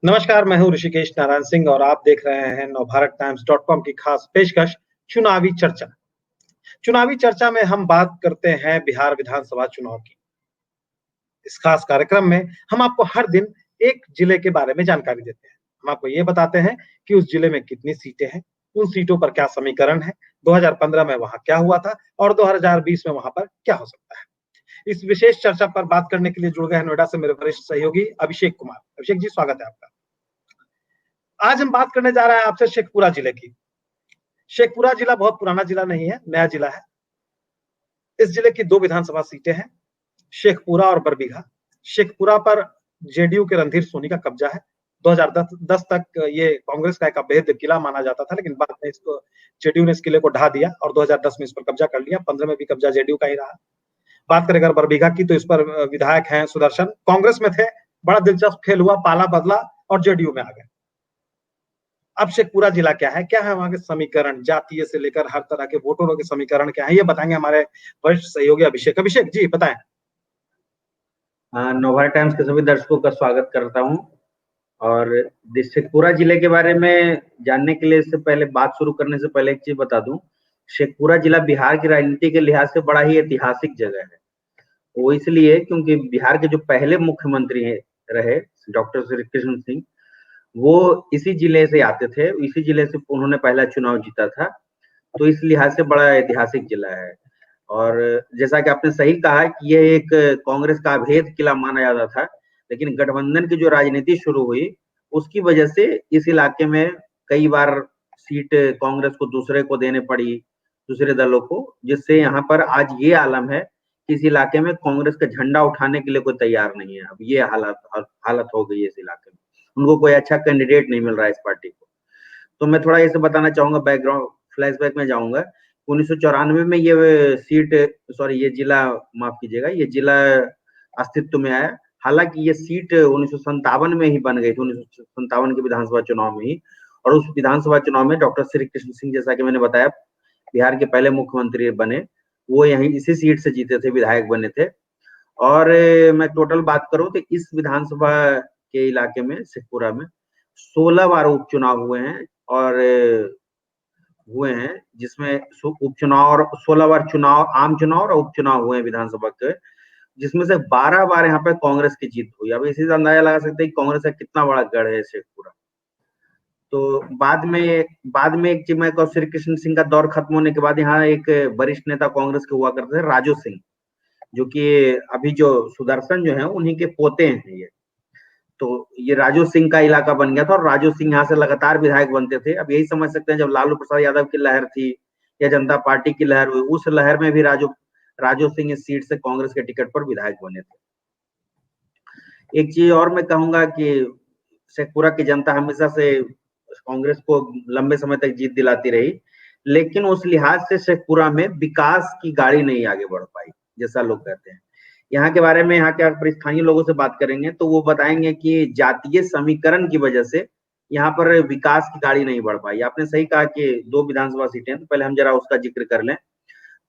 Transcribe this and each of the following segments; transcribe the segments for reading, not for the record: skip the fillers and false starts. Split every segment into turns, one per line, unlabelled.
नमस्कार, मैं हूँ ऋषिकेश नारायण सिंह और आप देख रहे हैं नवभारत टाइम्स .com की खास पेशकश चुनावी चर्चा। चुनावी चर्चा में हम बात करते हैं बिहार विधानसभा चुनाव की। इस खास कार्यक्रम में हम आपको हर दिन एक जिले के बारे में जानकारी देते हैं। हम आपको ये बताते हैं कि उस जिले में कितनी सीटें हैं, उन सीटों पर क्या समीकरण है, 2015 में वहाँ क्या हुआ था और 2020 में वहाँ पर क्या हो सकता है। इस विशेष चर्चा पर बात करने के लिए जुड़ गए हैं नोएडा से मेरे वरिष्ठ सहयोगी अभिषेक कुमार। अभिषेक जी, स्वागत है आपका। आज हम बात करने जा रहे हैं आपसे शेखपुरा जिले की। शेखपुरा जिला बहुत पुराना जिला नहीं है, नया जिला है। इस जिले की 2 विधानसभा सीटें हैं, शेखपुरा और बरबीघा। शेखपुरा पर जेडीयू के रणधीर सोनी का कब्जा है। 2010 तक ये कांग्रेस का एक अवैध किला माना जाता था, लेकिन बाद में इसको जेडीयू ने इस किले को ढा दिया और 2010 में इस पर कब्जा कर लिया। 15 में भी कब्जा जेडीयू का ही रहा। बात करें अगर बरबीघा की तो इस पर विधायक हैं सुदर्शन, कांग्रेस में थे, बड़ा दिलचस्प खेल हुआ, पाला बदला और जेडीयू में आ गए। अब शेखपुरा जिला क्या है? क्या है वहाँ के समीकरण, जातीय से लेकर हर तरह के वोटरों के समीकरण क्या है? ये बताएंगे हमारे वरिष्ठ सहयोगी अभिषेक। अभिषेक जी बताएं।
नवभारत टाइम्स के सभी दर्शकों का स्वागत करता हूं और शेखपुरा जिले के बारे में जानने के लिए इससे पहले बात शुरू करने से पहले एक चीज बता दूं। शेखपुरा जिला बिहार की राजनीति के लिहाज से बड़ा ही ऐतिहासिक जगह है। वो इसलिए क्योंकि बिहार के जो पहले मुख्यमंत्री रहे डॉक्टर श्री कृष्ण सिंह, वो इसी जिले से आते थे, इसी जिले से उन्होंने पहला चुनाव जीता था। तो इस लिहाज से बड़ा ऐतिहासिक जिला है। और जैसा कि आपने सही कहा कि यह एक कांग्रेस का अभेद किला माना जाता था, लेकिन गठबंधन की जो राजनीति शुरू हुई उसकी वजह से इस इलाके में कई बार सीट कांग्रेस को दूसरे को देने पड़ी, दूसरे दलों को, जिससे यहाँ पर आज ये आलम है कि इस इलाके में कांग्रेस का झंडा उठाने के लिए कोई तैयार नहीं है। अब ये हालत हो गई है इस इलाके में, उनको कोई अच्छा कैंडिडेट नहीं मिल रहा है इस पार्टी को। तो मैं थोड़ा इसे बताना चाहूंगा, बैकग्राउंड फ्लैशबैक में जाऊंगा। 1994 में ये जिला, माफ कीजिएगा, ये जिला अस्तित्व में आया। हालांकि ये सीट 1957 में ही बन गई थी, 1957 के विधानसभा चुनाव में ही। और उस विधानसभा चुनाव में डॉक्टर श्री कृष्ण सिंह, जैसा कि मैंने बताया, बिहार के पहले मुख्यमंत्री बने, वो यहीं इसी सीट से जीते थे, विधायक बने थे। और मैं टोटल बात करूं तो इस विधानसभा के इलाके में, शेखपुरा में 16 बार उपचुनाव हुए हैं, जिसमें उपचुनाव और 16 बार चुनाव, आम चुनाव और उपचुनाव हुए हैं विधानसभा के, जिसमें से 12 बार यहाँ पे कांग्रेस की जीत हुई। अब इसी से अंदाजा लगा सकते हैं कि कांग्रेस का कितना बड़ा गढ़ है शेखपुरा। तो बाद में एक चीज, मैं श्री कृष्ण सिंह का दौर खत्म होने के बाद यहाँ एक वरिष्ठ नेता कांग्रेस के हुआ करते थे, राजू सिंह, जो कि अभी जो सुदर्शन जो है उन्हीं के पोते हैं ये। तो ये राजू सिंह का इलाका बन गया था और राजू सिंह यहाँ से लगातार विधायक बनते थे। अब यही समझ सकते हैं, जब लालू प्रसाद यादव की लहर थी या जनता पार्टी की लहर हुई, उस लहर में भी राजू सिंह इस सीट से कांग्रेस के टिकट पर विधायक बने थे। एक चीज और मैं कहूंगा कि शेखपुरा की जनता हमेशा से कांग्रेस को लंबे समय तक जीत दिलाती रही, लेकिन उस लिहाज से शेखपुरा में विकास की गाड़ी नहीं आगे बढ़ पाई, जैसा लोग कहते हैं। यहाँ के बारे में, यहाँ के स्थानीय लोगों से बात करेंगे तो वो बताएंगे कि जातीय समीकरण की वजह से यहाँ पर विकास की गाड़ी नहीं बढ़ पाई। आपने सही कहा कि 2 विधानसभा सीटें, तो पहले हम जरा उसका जिक्र कर लें।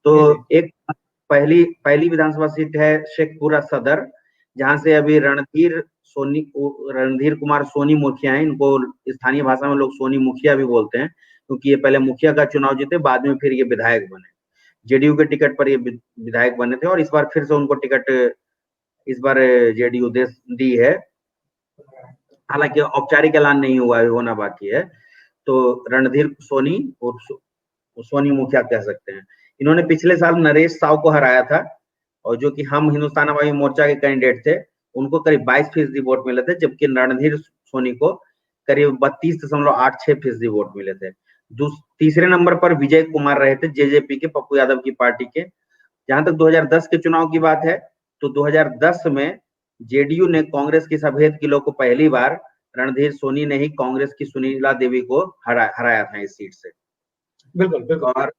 तो एक पहली विधानसभा सीट है शेखपुरा सदर, जहां से अभी रणधीर कुमार सोनी मुखिया है। इनको स्थानीय भाषा में लोग सोनी मुखिया भी बोलते हैं, क्योंकि ये पहले मुखिया का चुनाव जीते, बाद में फिर ये विधायक बने। जेडीयू के टिकट पर ये विधायक बने थे और इस बार फिर से उनको टिकट इस बार जेडीयू दी है। हालांकि औपचारिक ऐलान नहीं हुआ है, होना बाकी है। तो रणधीर सोनी और सोनी मुखिया कह सकते हैं। इन्होंने पिछले साल नरेश साव को हराया था, और जो कि हम हिंदुस्तान अवामी मोर्चा के कैंडिडेट थे, उनको करीब 22% वोट मिले थे, जबकि रणधीर सोनी को करीब 32.86% वोट मिले थे। तीसरे नंबर पर विजय कुमार रहे थे, जेजेपी के, पप्पू यादव की पार्टी के। जहां तक 2010 के चुनाव की बात है, तो 2010 में जेडीयू ने कांग्रेस की सफेद किलो को पहली बार रणधीर सोनी ने ही कांग्रेस की सुनीला देवी को हराया था इस सीट से।
बिल्कुल बिल्कुल।
और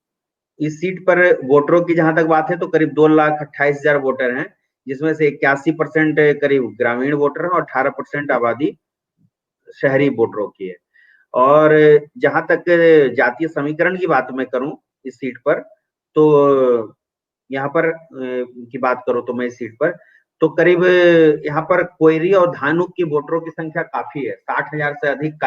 इस सीट पर वोटरों की जहां तक बात है तो करीब 2,28,000 वोटर हैं, जिसमें से 81% करीब ग्रामीण वोटर हैं और 18% आबादी शहरी वोटरों की है। और जहां तक जातीय समीकरण की बात मैं करूं इस सीट पर, तो यहाँ पर की बात करूं तो मैं इस सीट पर तो करीब यहाँ पर कोयरी और धानुक की वोटरों की संख्या काफी है। 60,000 से अधिक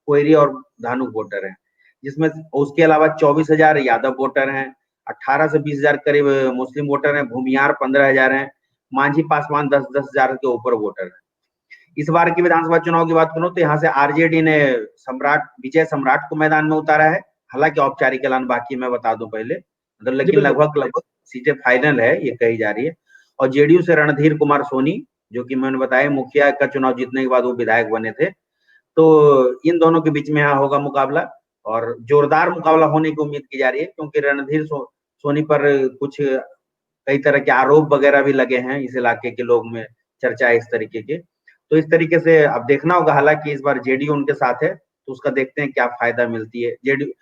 कोयरी और धानुक वोटर हैं, जिसमें उसके अलावा 24,000 यादव वोटर हैं, 18 से 20,000 करीब मुस्लिम वोटर हैं, भूमियार 15,000 हैं, मांझी पासवान 10,000 के ऊपर वोटर हैं। इस बार की विधानसभा चुनाव की बात करूं तो यहाँ से आरजेडी ने विजय सम्राट को मैदान में उतारा है। हालांकि औपचारिक ऐलान बाकी, मैं बता दूं पहले, मतलब लेकिन लगभग सीटें फाइनल है ये कही जा रही है। और जेडीयू से रणधीर कुमार सोनी, जो कि मैंने बताया मुखिया का चुनाव जीतने के बाद वो विधायक बने थे, तो इन दोनों के बीच में यहाँ होगा मुकाबला और जोरदार मुकाबला होने की उम्मीद की जा रही है, क्योंकि रणधीर सोनी पर कुछ कई तरह के आरोप वगैरह भी लगे हैं इस इलाके के लोग में, चर्चा है इस तरीके के। तो इस तरीके से अब देखना होगा। हालांकि इस बार जेडीयू उनके साथ है, तो उसका देखते हैं क्या फायदा मिलती है जेडीयू।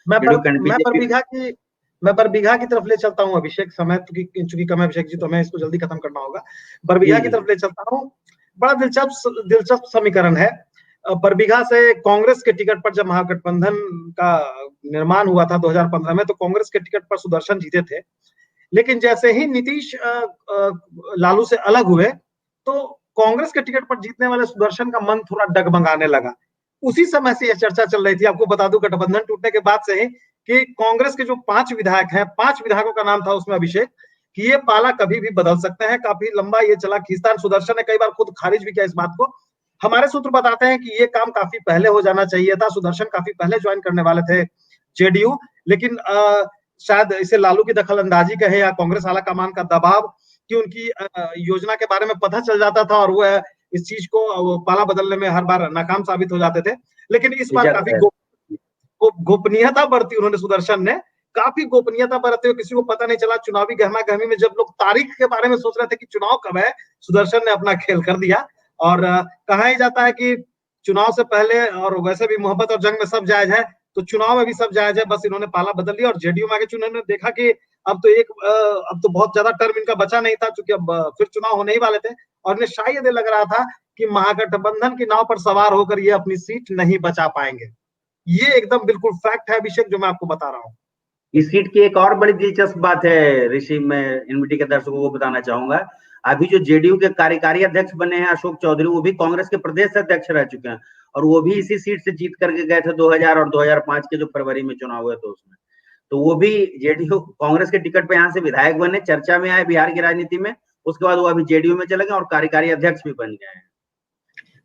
मैं बरबीघा की तरफ ले चलता हूँ अभिषेक, समय चूंकि कम है अभिषेक जी, तो हमें इसको जल्दी खत्म करना होगा। बरबीघा की तरफ ले चलता हूँ। बड़ा दिलचस्प समीकरण है। बरबीघा से कांग्रेस के टिकट पर जब महागठबंधन का निर्माण हुआ था 2015 में, तो कांग्रेस के टिकट पर सुदर्शन जीते थे। लेकिन जैसे ही नीतीश लालू से अलग हुए, तो कांग्रेस के टिकट पर जीतने वाले सुदर्शन का मन थोड़ा डगमगाने लगा। उसी समय से यह चर्चा चल रही थी, आपको बता दूं, गठबंधन टूटने के बाद से ही, कि कांग्रेस के जो 5 विधायक हैं, 5 विधायकों का नाम था उसमें अभिषेक, कि ये पाला कभी भी बदल सकते हैं। काफी लंबा ये चला खींचतान। सुदर्शन ने कई बार खुद खारिज भी किया इस बात को। हमारे सूत्र बताते हैं कि ये काम काफी पहले हो जाना चाहिए था। सुदर्शन काफी पहले ज्वाइन करने वाले थे जेडीयू, लेकिन शायद इसे लालू की दखलंदाजी कहे या कांग्रेस आलाकमान का दबाव, कि उनकी योजना के बारे में पता चल जाता था और वो इस चीज को पाला बदलने में हर बार नाकाम साबित हो जाते थे। लेकिन इस बार काफी गोपनीयता बरती उन्होंने, सुदर्शन ने काफी गोपनीयता बरते हुए, किसी को पता नहीं चला। चुनावी गहमा गहमी में जब लोग तारीख के बारे में सोच रहे थे कि चुनाव कब है, सुदर्शन ने अपना खेल कर दिया। और कहा ही जाता है कि चुनाव से पहले और वैसे भी मोहब्बत और जंग में सब जायज है, तो चुनाव में भी सब जायज है। बस इन्होंने पाला बदल लिया और जेडीयू में आगे उन्होंने देखा कि अब तो बहुत ज्यादा टर्म इनका बचा नहीं था, क्योंकि अब फिर चुनाव होने ही वाले थे, और इन्हें शायद लग रहा था कि महागठबंधन की नाव पर सवार होकर ये अपनी सीट नहीं बचा पाएंगे। ये एकदम बिल्कुल फैक्ट है अभिषेक, जो मैं आपको बता रहा हूँ।
इस सीट की एक और बड़ी दिलचस्प बात है ऋषि, मैं एनबीटी के दर्शकों को बताना चाहूंगा। अभी जो जेडीयू के कार्यकारी अध्यक्ष बने हैं अशोक चौधरी, वो भी कांग्रेस के प्रदेश अध्यक्ष रह चुके हैं, और वो भी इसी सीट से जीत करके गए थे 2000 और 2005 के जो फरवरी में चुनाव हुए थे उसमें। तो वो भी जेडीयू कांग्रेस के टिकट पे यहाँ से विधायक बने, चर्चा में आए बिहार की राजनीति में। उसके बाद वो अभी जेडीयू में चले गए और कार्यकारी अध्यक्ष भी बन गए हैं।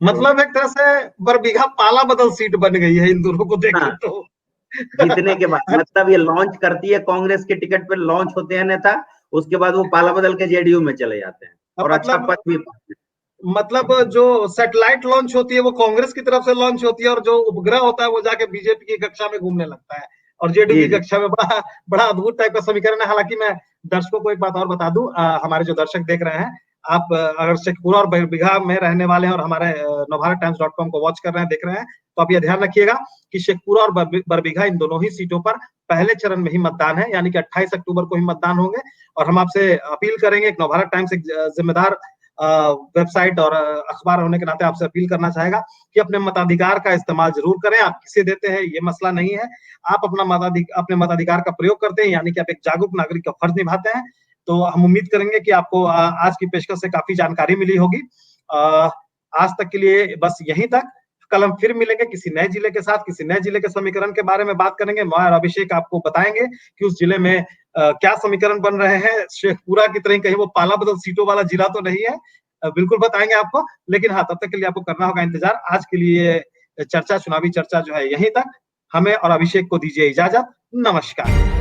मतलब एक तरह से बरबीघा पाला बदल सीट बन गई है इन दोनों को देखें तो।
जीतने के बाद मतलब ये लॉन्च करती है, कांग्रेस के टिकट पे लॉन्च होते हैं नेता, उसके बाद वो पाला बदल के जेडीयू में चले जाते हैं और अच्छा पद भी पाते हैं।
मतलब जो सैटेलाइट लॉन्च होती है वो कांग्रेस की तरफ से लॉन्च होती है, और जो उपग्रह होता है वो जाके बीजेपी की कक्षा में घूमने लगता है, और जेडीयू की कक्षा में। बड़ा अद्भुत टाइप का समीकरण है। हालांकि मैं दर्शकों को एक बात और बता दूं, हमारे जो दर्शक देख रहे हैं, आप अगर शेखपुरा और बरबीघा में रहने वाले हैं और हमारे नवभारतटाइम्स.com को वॉच कर रहे हैं, देख रहे हैं, तो आप ये ध्यान रखिएगा कि शेखपुरा और बरबीघा, इन दोनों ही सीटों पर पहले चरण में ही मतदान है, यानी कि 28 अक्टूबर को ही मतदान होंगे। और हम आपसे अपील करेंगे, नवभारत टाइम्स एक जिम्मेदार वेबसाइट और अखबार होने के नाते आपसे अपील करना चाहेगा कि अपने मताधिकार का इस्तेमाल जरूर करें। आप किसे देते हैं ये मसला नहीं है, आप अपने मताधिकार का प्रयोग करते हैं, यानी कि आप एक जागरूक नागरिक का फर्ज निभाते हैं। तो हम उम्मीद करेंगे कि आपको आज की पेशकश से काफी जानकारी मिली होगी। आज तक के लिए बस यहीं तक। कल हम फिर मिलेंगे किसी नए जिले के साथ, किसी नए जिले के समीकरण के बारे में बात करेंगे। मैं और अभिषेक आपको बताएंगे कि उस जिले में क्या समीकरण बन रहे हैं। शेखपुरा की तरह कहीं वो पाला बदल सीटों वाला जिला तो नहीं है, बिल्कुल बताएंगे आपको। लेकिन हाँ, तब तक के लिए आपको करना होगा इंतजार। आज के लिए चुनावी चर्चा जो है यहीं तक। हमें और अभिषेक को दीजिए इजाजत। नमस्कार।